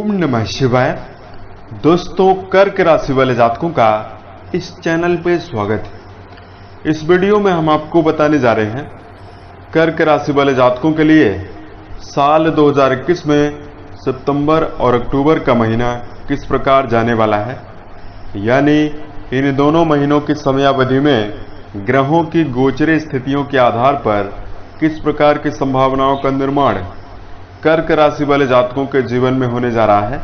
ओम नमः शिवाय। दोस्तों, कर्क राशि वाले जातकों का इस चैनल पे स्वागत है। इस वीडियो में हम आपको बताने जा रहे हैं कर्क राशि वाले जातकों के लिए साल 2021 में सितंबर और अक्टूबर का महीना किस प्रकार जाने वाला है, यानी इन दोनों महीनों की समयावधि में ग्रहों की गोचरीय स्थितियों के आधार पर किस प्रकार की संभावनाओं का निर्माण कर्क राशि वाले जातकों के जीवन में होने जा रहा है,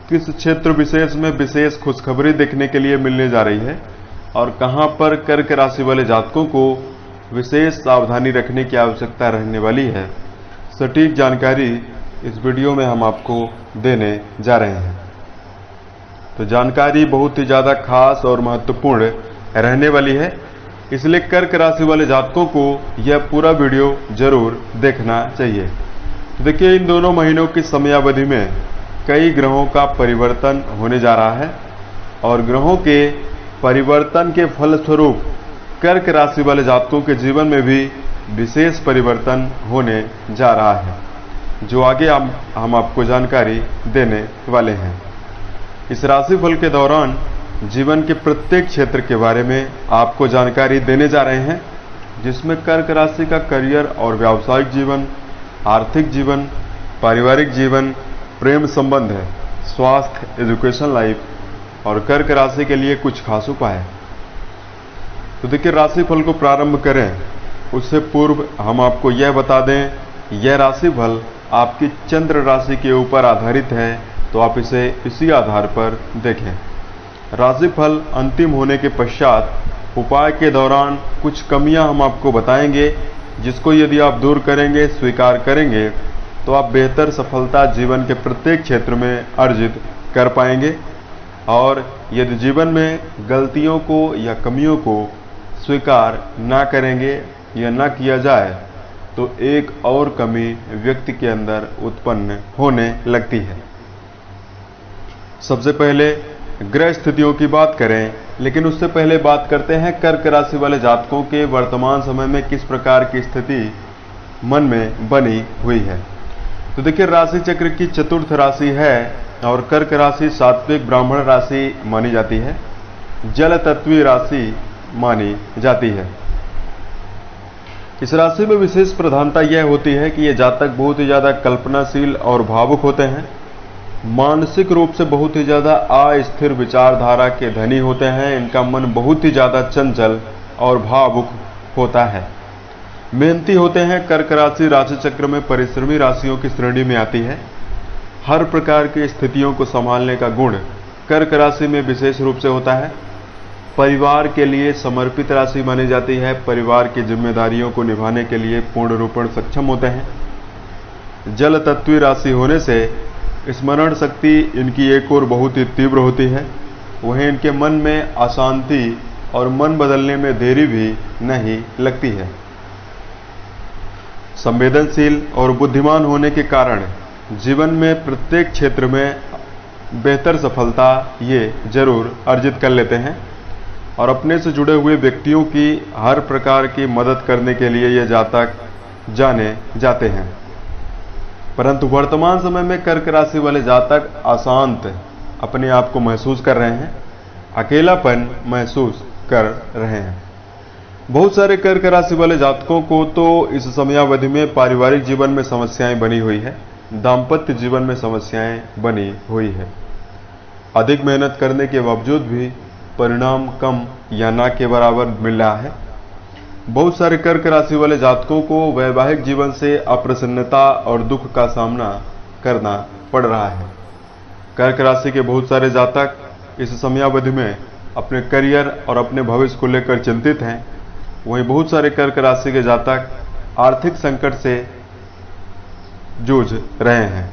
किस क्षेत्र विशेष में विशेष खुशखबरी देखने के लिए मिलने जा रही है और कहां पर कर्क राशि वाले जातकों को विशेष सावधानी रखने की आवश्यकता रहने वाली है, सटीक जानकारी इस वीडियो में हम आपको देने जा रहे हैं। तो जानकारी बहुत ही ज़्यादा खास और महत्वपूर्ण रहने वाली है, इसलिए कर्क राशि वाले जातकों को यह पूरा वीडियो जरूर देखना चाहिए। तो देखिए, इन दोनों महीनों की समयावधि में कई ग्रहों का परिवर्तन होने जा रहा है और ग्रहों के परिवर्तन के फलस्वरूप कर्क राशि वाले जातकों के जीवन में भी विशेष परिवर्तन होने जा रहा है, जो आगे हम आपको जानकारी देने वाले हैं। इस राशिफल के दौरान जीवन के प्रत्येक क्षेत्र के बारे में आपको जानकारी देने जा रहे हैं, जिसमें कर्क राशि का करियर और व्यावसायिक जीवन, आर्थिक जीवन, पारिवारिक जीवन, प्रेम संबंध है, स्वास्थ्य, एजुकेशन लाइफ और कर्क राशि के लिए कुछ खास उपाय। तो देखिए, राशिफल को प्रारंभ करें उससे पूर्व हम आपको यह बता दें, यह राशिफल आपकी चंद्र राशि के ऊपर आधारित है, तो आप इसे इसी आधार पर देखें। राशिफल अंतिम होने के पश्चात उपाय के दौरान कुछ कमियां हम आपको बताएंगे, जिसको यदि आप दूर करेंगे, स्वीकार करेंगे, तो आप बेहतर सफलता जीवन के प्रत्येक क्षेत्र में अर्जित कर पाएंगे। और यदि जीवन में गलतियों को या कमियों को स्वीकार ना करेंगे या ना किया जाए, तो एक और कमी व्यक्ति के अंदर उत्पन्न होने लगती है। सबसे पहले ग्रह स्थितियों की बात करें, लेकिन उससे पहले बात करते हैं कर्क राशि वाले जातकों के वर्तमान समय में किस प्रकार की स्थिति मन में बनी हुई है। तो देखिए, राशि चक्र की चतुर्थ राशि है और कर्क राशि सात्विक ब्राह्मण राशि मानी जाती है, जल तत्वीय राशि मानी जाती है। इस राशि में विशेष प्रधानता यह होती है कि ये जातक बहुत ही ज्यादा कल्पनाशील और भावुक होते हैं, मानसिक रूप से बहुत ही ज्यादा अस्थिर विचारधारा के धनी होते हैं। इनका मन बहुत ही ज्यादा चंचल और भावुक होता है। मेहनती होते हैं। कर्क राशि राशि चक्र में परिश्रमी राशियों की श्रेणी में आती है। हर प्रकार की स्थितियों को संभालने का गुण कर्क राशि में विशेष रूप से होता है। परिवार के लिए समर्पित राशि मानी जाती है। परिवार की जिम्मेदारियों को निभाने के लिए पूर्ण रूप से सक्षम होते हैं। जल तत्वीय राशि होने से स्मरण शक्ति इनकी एक ओर बहुत ही तीव्र होती है, वहीं इनके मन में अशांति और मन बदलने में देरी भी नहीं लगती है। संवेदनशील और बुद्धिमान होने के कारण जीवन में प्रत्येक क्षेत्र में बेहतर सफलता ये जरूर अर्जित कर लेते हैं और अपने से जुड़े हुए व्यक्तियों की हर प्रकार की मदद करने के लिए ये जातक जाने जाते हैं। परंतु वर्तमान समय में कर्क राशि वाले जातक अशांत अपने आप को महसूस कर रहे हैं, अकेलापन महसूस कर रहे हैं। बहुत सारे कर्क राशि वाले जातकों को तो इस समयावधि में पारिवारिक जीवन में समस्याएं बनी हुई है, दाम्पत्य जीवन में समस्याएं बनी हुई है। अधिक मेहनत करने के बावजूद भी परिणाम कम या ना के बराबर मिल रहा है। बहुत सारे कर्क राशि वाले जातकों को वैवाहिक जीवन से अप्रसन्नता और दुख का सामना करना पड़ रहा है। कर्क राशि के बहुत सारे जातक इस समयावधि में अपने करियर और अपने भविष्य को लेकर चिंतित हैं। वहीं बहुत सारे कर्क राशि के जातक आर्थिक संकट से जूझ रहे हैं।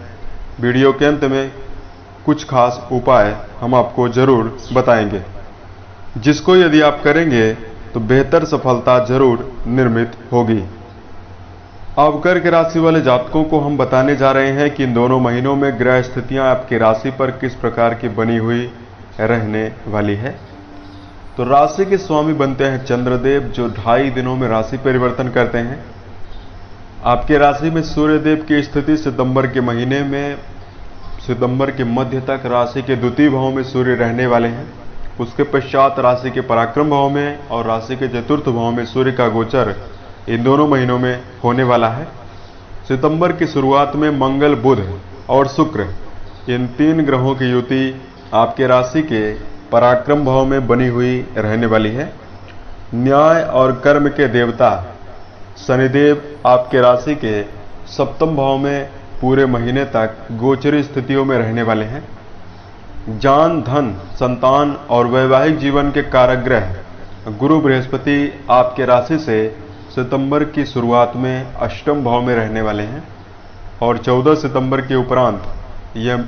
वीडियो के अंत में कुछ खास उपाय हम आपको जरूर बताएंगे, जिसको यदि आप करेंगे तो बेहतर सफलता जरूर निर्मित होगी। अब कर्क राशि वाले जातकों को हम बताने जा रहे हैं कि इन दोनों महीनों में ग्रह स्थितियां आपकी राशि पर किस प्रकार की बनी हुई रहने वाली है। तो राशि के स्वामी बनते हैं चंद्रदेव, जो 2.5 दिनों में राशि परिवर्तन करते हैं। आपके राशि में सूर्यदेव की स्थिति सितंबर के महीने में सितंबर के मध्य तक राशि के द्वितीय भाव में सूर्य रहने वाले हैं। उसके पश्चात राशि के पराक्रम भाव में और राशि के चतुर्थ भाव में सूर्य का गोचर इन दोनों महीनों में होने वाला है। सितंबर की शुरुआत में मंगल, बुध और शुक्र इन 3 ग्रहों की युति आपके राशि के पराक्रम भाव में बनी हुई रहने वाली है। न्याय और कर्म के देवता शनिदेव आपके राशि के सप्तम भाव में पूरे महीने तक गोचरी स्थितियों में रहने वाले हैं। जान, धन, संतान और वैवाहिक जीवन के कारक ग्रह गुरु बृहस्पति आपके राशि से सितंबर की शुरुआत में अष्टम भाव में रहने वाले हैं और 14 सितंबर के उपरांत यह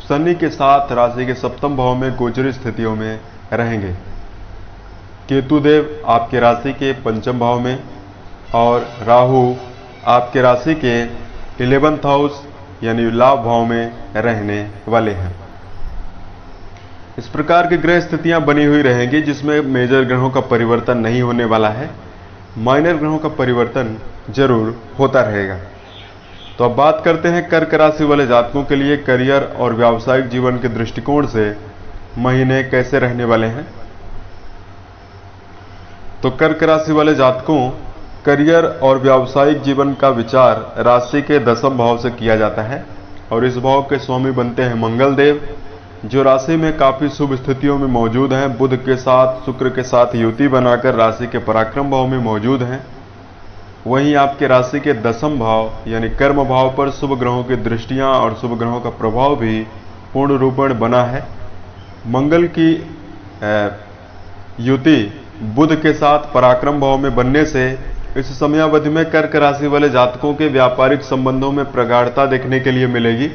शनि के साथ राशि के सप्तम भाव में गोचरी स्थितियों में रहेंगे। केतुदेव आपके राशि के पंचम भाव में और राहु आपके राशि के 11th हाउस यानी लाभ भाव में रहने वाले हैं। इस प्रकार की ग्रह स्थितियां बनी हुई रहेंगी जिसमें मेजर ग्रहों का परिवर्तन नहीं होने वाला है, माइनर ग्रहों का परिवर्तन जरूर होता रहेगा। तो अब बात करते हैं कर्क राशि वाले जातकों के लिए करियर और व्यावसायिक जीवन के दृष्टिकोण से महीने कैसे रहने वाले हैं। तो कर्क राशि वाले जातकों, करियर और व्यावसायिक जीवन का विचार राशि के 10वें भाव से किया जाता है और इस भाव के स्वामी बनते हैं मंगल देव, जो राशि में काफी शुभ स्थितियों में मौजूद हैं। बुध के साथ, शुक्र के साथ युति बनाकर राशि के पराक्रम भाव में मौजूद हैं। वहीं आपके राशि के 10वें भाव यानी कर्म भाव पर शुभ ग्रहों की दृष्टियां और शुभ ग्रहों का प्रभाव भी पूर्ण रूपेण बना है। मंगल की युति बुध के साथ पराक्रम भाव में बनने से इस समयावधि में कर्क राशि वाले जातकों के व्यापारिक संबंधों में प्रगाढ़ता देखने के लिए मिलेगी।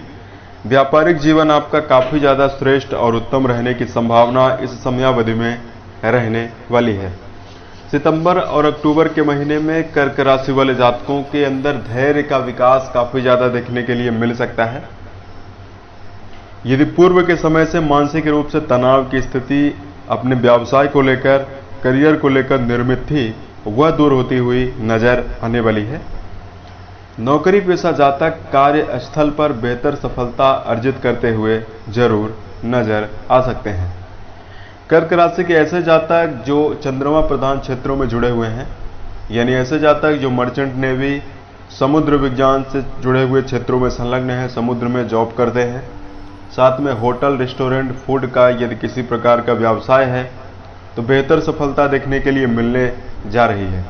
व्यापारिक जीवन आपका काफी ज्यादा श्रेष्ठ और उत्तम रहने की संभावना इस समयावधि में रहने वाली है। सितंबर और अक्टूबर के महीने में कर्क राशि वाले जातकों के अंदर धैर्य का विकास काफी ज्यादा देखने के लिए मिल सकता है। यदि पूर्व के समय से मानसिक रूप से तनाव की स्थिति अपने व्यवसाय को लेकर, करियर को लेकर निर्मित थी, वह दूर होती हुई नजर आने वाली है। नौकरी पेशा जातक कार्य स्थल पर बेहतर सफलता अर्जित करते हुए जरूर नजर आ सकते हैं। कर्क राशि के ऐसे जातक जो चंद्रमा प्रधान क्षेत्रों में जुड़े हुए हैं, यानी ऐसे जातक जो मर्चेंट नेवी, समुद्र विज्ञान से जुड़े हुए क्षेत्रों में संलग्न हैं, समुद्र में जॉब करते हैं, साथ में होटल, रेस्टोरेंट, फूड का यदि किसी प्रकार का व्यवसाय है तो बेहतर सफलता देखने के लिए मिलने जा रही है।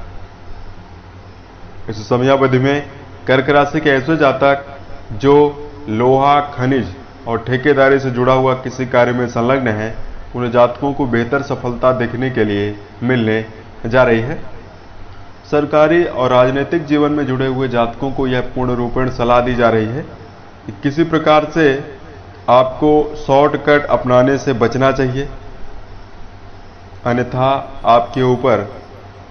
इस समयावधि में कर्क राशि के ऐसे जातक जो लोहा, खनिज और ठेकेदारी से जुड़ा हुआ किसी कार्य में संलग्न है, उन जातकों को बेहतर सफलता देखने के लिए मिलने जा रही है। सरकारी और राजनीतिक जीवन में जुड़े हुए जातकों को यह पूर्ण रूपेण सलाह दी जा रही है कि किसी प्रकार से आपको शॉर्टकट अपनाने से बचना चाहिए, अन्यथा आपके ऊपर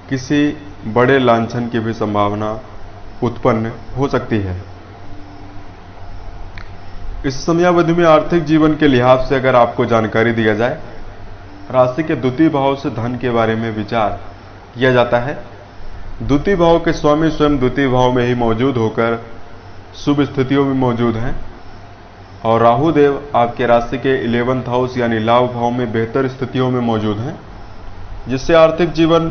किसी बड़े लांछन की भी संभावना उत्पन्न हो सकती है। इस समयावधि में आर्थिक जीवन के लिहाज से अगर आपको जानकारी दिया जाए, राशि के द्वितीय भाव से धन के बारे में विचार किया जाता है। द्वितीय भाव के स्वामी स्वयं द्वितीय भाव में ही मौजूद होकर शुभ स्थितियों में मौजूद हैं और राहु देव आपके राशि के 11th हाउस यानी लाभ भाव में बेहतर स्थितियों में मौजूद हैं, जिससे आर्थिक जीवन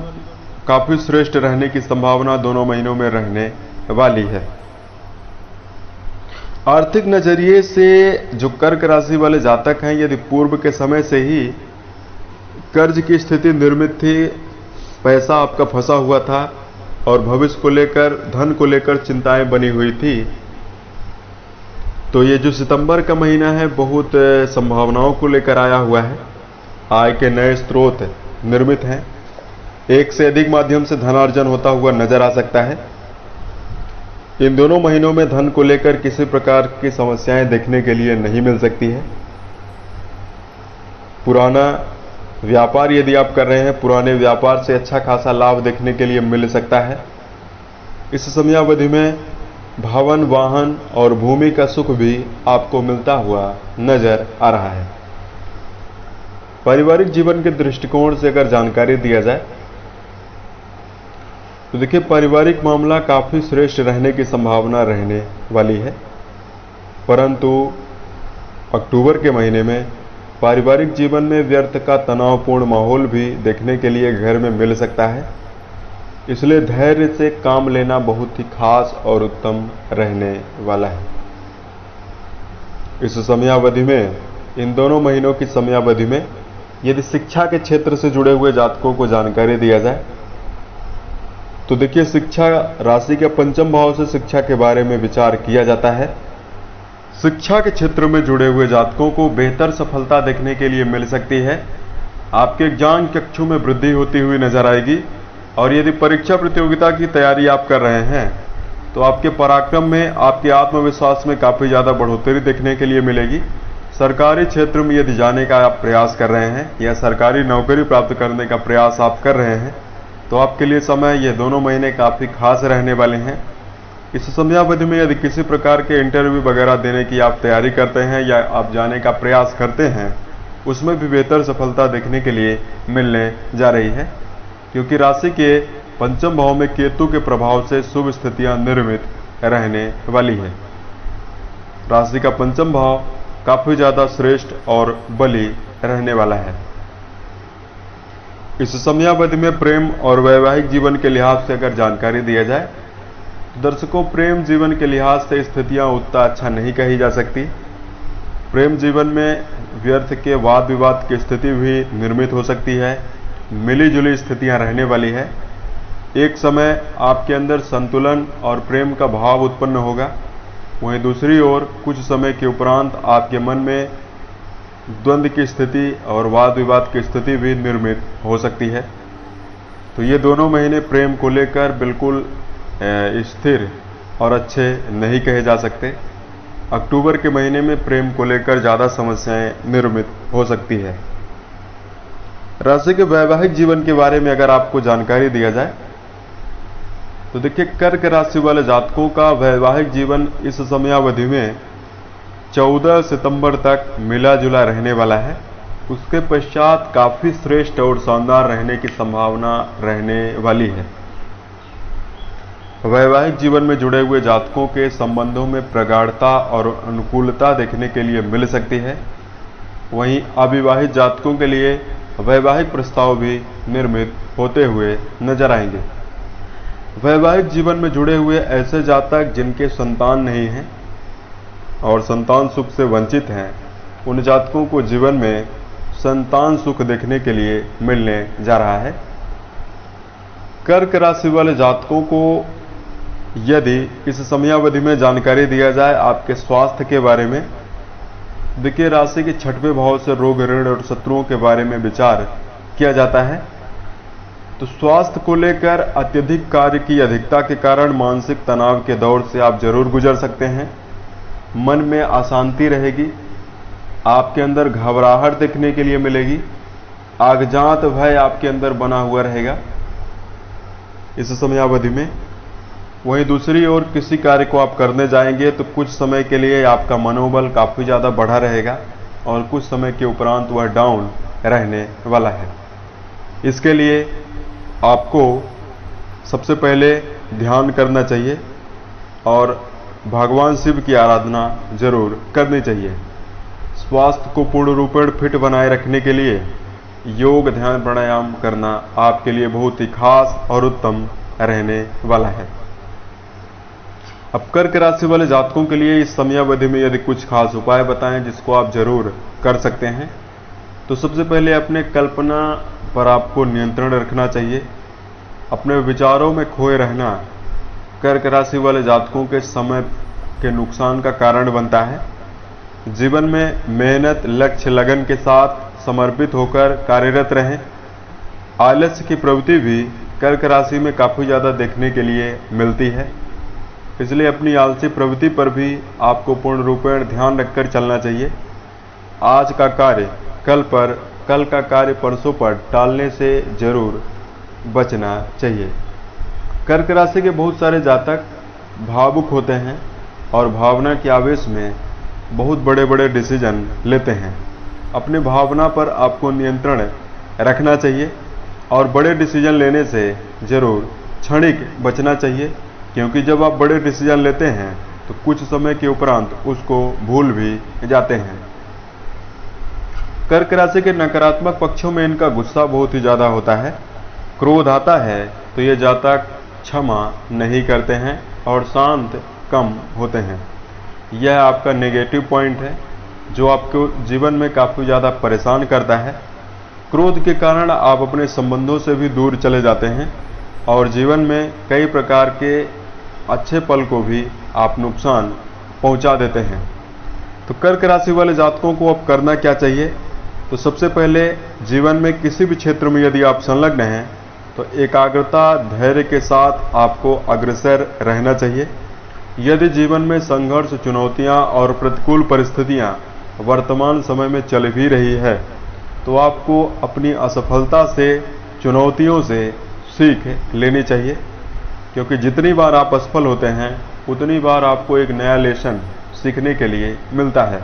काफी श्रेष्ठ रहने की संभावना दोनों महीनों में रहने वाली है। आर्थिक नजरिए से जो कर्क राशि वाले जातक हैं, यदि पूर्व के समय से ही कर्ज की स्थिति निर्मित थी, पैसा आपका फंसा हुआ था और भविष्य को लेकर, धन को लेकर चिंताएं बनी हुई थी, तो ये जो सितंबर का महीना है बहुत संभावनाओं को लेकर आया हुआ है। आय के नए स्रोत निर्मित हैं, एक से अधिक माध्यम से धनार्जन होता हुआ नजर आ सकता है। इन दोनों महीनों में धन को लेकर किसी प्रकार की समस्याएं देखने के लिए नहीं मिल सकती है। पुराना व्यापार यदि आप कर रहे हैं, पुराने व्यापार से अच्छा खासा लाभ देखने के लिए मिल सकता है। इस समयावधि में भवन, वाहन और भूमि का सुख भी आपको मिलता हुआ नजर आ रहा है। पारिवारिक जीवन के दृष्टिकोण से अगर जानकारी दिया जाए तो देखिए, पारिवारिक मामला काफी श्रेष्ठ रहने की संभावना रहने वाली है, परंतु अक्टूबर के महीने में पारिवारिक जीवन में व्यर्थ का तनावपूर्ण माहौल भी देखने के लिए घर में मिल सकता है, इसलिए धैर्य से काम लेना बहुत ही खास और उत्तम रहने वाला है। इस समयावधि में, इन दोनों महीनों की समयावधि में, यदि शिक्षा के क्षेत्र से जुड़े हुए जातकों को जानकारी दिया जाए तो देखिए, शिक्षा राशि के पंचम भाव से शिक्षा के बारे में विचार किया जाता है। शिक्षा के क्षेत्र में जुड़े हुए जातकों को बेहतर सफलता देखने के लिए मिल सकती है। आपके ज्ञान कक्षों में वृद्धि होती हुई नजर आएगी, और यदि परीक्षा प्रतियोगिता की तैयारी आप कर रहे हैं तो आपके पराक्रम में, आपके आत्मविश्वास में काफी ज्यादा बढ़ोतरी देखने के लिए मिलेगी। सरकारी क्षेत्र में यदि जाने का आप प्रयास कर रहे हैं या सरकारी नौकरी प्राप्त करने का प्रयास आप कर रहे हैं तो आपके लिए समय, ये दोनों महीने काफी खास रहने वाले हैं। इस समयावधि में यदि किसी प्रकार के इंटरव्यू वगैरह देने की आप तैयारी करते हैं या आप जाने का प्रयास करते हैं, उसमें भी बेहतर सफलता देखने के लिए मिलने जा रही है, क्योंकि राशि के पंचम भाव में केतु के प्रभाव से शुभ स्थितियां निर्मित रहने वाली है। राशि का पंचम भाव काफी ज्यादा श्रेष्ठ और बली रहने वाला है। इस समयावधि में प्रेम और वैवाहिक जीवन के लिहाज से अगर जानकारी दिया जाए तो दर्शकों, प्रेम जीवन के लिहाज से स्थितियां उतना अच्छा नहीं कही जा सकती। प्रेम जीवन में व्यर्थ के वाद विवाद की स्थिति भी निर्मित हो सकती है, मिली जुली स्थितियां रहने वाली है। एक समय आपके अंदर संतुलन और प्रेम का भाव उत्पन्न होगा, वहीं दूसरी ओर कुछ समय के उपरांत आपके मन में द्वंद्व की स्थिति और वाद विवाद की स्थिति भी निर्मित हो सकती है। तो ये दोनों महीने प्रेम को लेकर बिल्कुल स्थिर और अच्छे नहीं कहे जा सकते। अक्टूबर के महीने में प्रेम को लेकर ज्यादा समस्याएं निर्मित हो सकती है। राशि के वैवाहिक जीवन के बारे में अगर आपको जानकारी दिया जाए तो देखिए, कर्क राशि वाले जातकों का वैवाहिक जीवन इस समयावधि में 14 सितंबर तक मिला जुला रहने वाला है। उसके पश्चात काफी श्रेष्ठ और शानदार रहने की संभावना रहने वाली है। वैवाहिक जीवन में जुड़े हुए जातकों के संबंधों में प्रगाढ़ता और अनुकूलता देखने के लिए मिल सकती है। वहीं अविवाहित जातकों के लिए वैवाहिक प्रस्ताव भी निर्मित होते हुए नजर आएंगे। वैवाहिक जीवन में जुड़े हुए ऐसे जातक जिनके संतान नहीं है और संतान सुख से वंचित हैं, उन जातकों को जीवन में संतान सुख देखने के लिए मिलने जा रहा है। कर्क राशि वाले जातकों को यदि इस समयावधि में जानकारी दिया जाए आपके स्वास्थ्य के बारे में, देखिए, राशि के छठवें भाव से रोग, ऋण और शत्रुओं के बारे में विचार किया जाता है। तो स्वास्थ्य को लेकर अत्यधिक कार्य की अधिकता के कारण मानसिक तनाव के दौर से आप जरूर गुजर सकते हैं। मन में अशांति रहेगी, आपके अंदर घबराहट देखने के लिए मिलेगी, आगजात भय आपके अंदर बना हुआ रहेगा इस समयावधि में। वहीं दूसरी ओर किसी कार्य को आप करने जाएंगे तो कुछ समय के लिए आपका मनोबल काफी ज्यादा बढ़ा रहेगा और कुछ समय के उपरांत वह डाउन रहने वाला है। इसके लिए आपको सबसे पहले ध्यान करना चाहिए और भगवान शिव की आराधना जरूर करनी चाहिए। स्वास्थ्य को पूर्ण रूपेण फिट बनाए रखने के लिए योग, ध्यान, प्राणायाम करना आपके लिए बहुत ही खास और उत्तम रहने वाला है। अब कर्क राशि वाले जातकों के लिए इस समयावधि में यदि कुछ खास उपाय बताएं जिसको आप जरूर कर सकते हैं, तो सबसे पहले अपने कल्पना पर आपको नियंत्रण रखना चाहिए। अपने विचारों में खोए रहना कर्क राशि वाले जातकों के समय के नुकसान का कारण बनता है। जीवन में मेहनत, लक्ष्य, लगन के साथ समर्पित होकर कार्यरत रहें। आलस्य की प्रवृत्ति भी कर्क राशि में काफी ज्यादा देखने के लिए मिलती है, इसलिए अपनी आलसी प्रवृत्ति पर भी आपको पूर्ण रूपेण ध्यान रखकर चलना चाहिए। आज का कार्य कल पर, कल का कार्य परसों पर टालने से जरूर बचना चाहिए। कर्क राशि के बहुत सारे जातक भावुक होते हैं और भावना के आवेश में बहुत बड़े बड़े डिसीजन लेते हैं। अपनी भावना पर आपको नियंत्रण रखना चाहिए और बड़े डिसीजन लेने से जरूर क्षणिक बचना चाहिए, क्योंकि जब आप बड़े डिसीजन लेते हैं तो कुछ समय के उपरांत उसको भूल भी जाते हैं। कर्क राशि के नकारात्मक पक्षों में इनका गुस्सा बहुत ही ज़्यादा होता है। क्रोध आता है तो ये जातक क्षमा नहीं करते हैं और शांत कम होते हैं। यह आपका नेगेटिव पॉइंट है जो आपको जीवन में काफ़ी ज़्यादा परेशान करता है। क्रोध के कारण आप अपने संबंधों से भी दूर चले जाते हैं और जीवन में कई प्रकार के अच्छे पल को भी आप नुकसान पहुंचा देते हैं। तो कर्क राशि वाले जातकों को अब करना क्या चाहिए? तो सबसे पहले जीवन में किसी भी क्षेत्र में यदि आप संलग्न हैं तो एकाग्रता धैर्य के साथ आपको अग्रसर रहना चाहिए। यदि जीवन में संघर्ष, चुनौतियां और प्रतिकूल परिस्थितियां वर्तमान समय में चल भी रही है तो आपको अपनी असफलता से, चुनौतियों से सीख लेनी चाहिए, क्योंकि जितनी बार आप असफल होते हैं उतनी बार आपको एक नया लेसन सीखने के लिए मिलता है।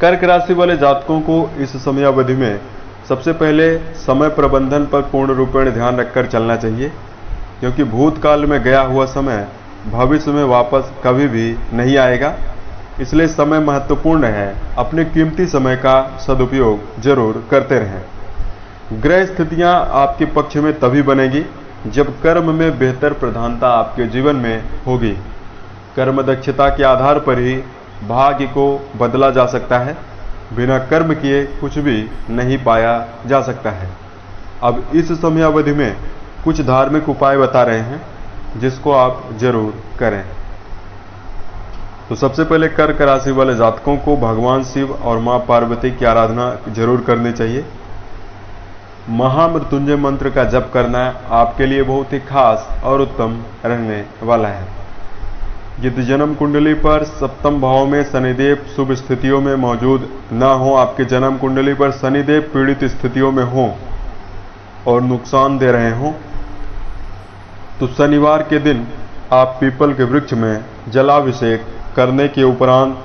कर्क राशि वाले जातकों को इस समयावधि में सबसे पहले समय प्रबंधन पर पूर्ण रूपेण ध्यान रखकर चलना चाहिए, क्योंकि भूतकाल में गया हुआ समय भविष्य में वापस कभी भी नहीं आएगा। इसलिए समय महत्वपूर्ण है, अपने कीमती समय का सदुपयोग जरूर करते रहें। ग्रह स्थितियां आपके पक्ष में तभी बनेगी जब कर्म में बेहतर प्रधानता आपके जीवन में होगी। कर्म दक्षता के आधार पर ही भाग्य को बदला जा सकता है। बिना कर्म किए कुछ भी नहीं पाया जा सकता है। अब इस समयावधि में कुछ धार्मिक उपाय बता रहे हैं जिसको आप जरूर करें। तो सबसे पहले कर्क राशि वाले जातकों को भगवान शिव और मां पार्वती की आराधना जरूर करनी चाहिए। महामृत्युंजय मंत्र का जप करना आपके लिए बहुत ही खास और उत्तम रहने वाला है। यदि जन्म कुंडली पर सप्तम भाव में शनिदेव शुभ स्थितियों में मौजूद न हो, आपके जन्म कुंडली पर शनिदेव पीड़ित स्थितियों में हो और नुकसान दे रहे हों, तो शनिवार के दिन आप पीपल के वृक्ष में जलाभिषेक करने के उपरांत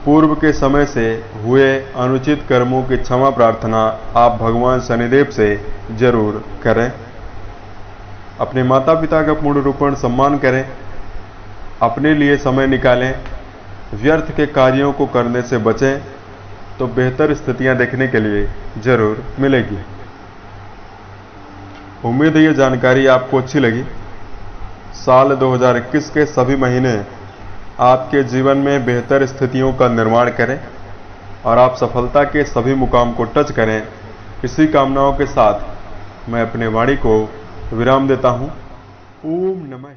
पूर्व के समय से हुए अनुचित कर्मों की क्षमा प्रार्थना आप भगवान शनिदेव से जरूर करें। अपने माता पिता का पूर्ण रूपेण सम्मान करें, अपने लिए समय निकालें, व्यर्थ के कार्यों को करने से बचें, तो बेहतर स्थितियां देखने के लिए जरूर मिलेगी। उम्मीद है ये जानकारी आपको अच्छी लगी। साल 2021 के सभी महीने आपके जीवन में बेहतर स्थितियों का निर्माण करें और आप सफलता के सभी मुकाम को टच करें। इसी कामनाओं के साथ मैं अपने वाणी को विराम देता हूँ। ओम नमः।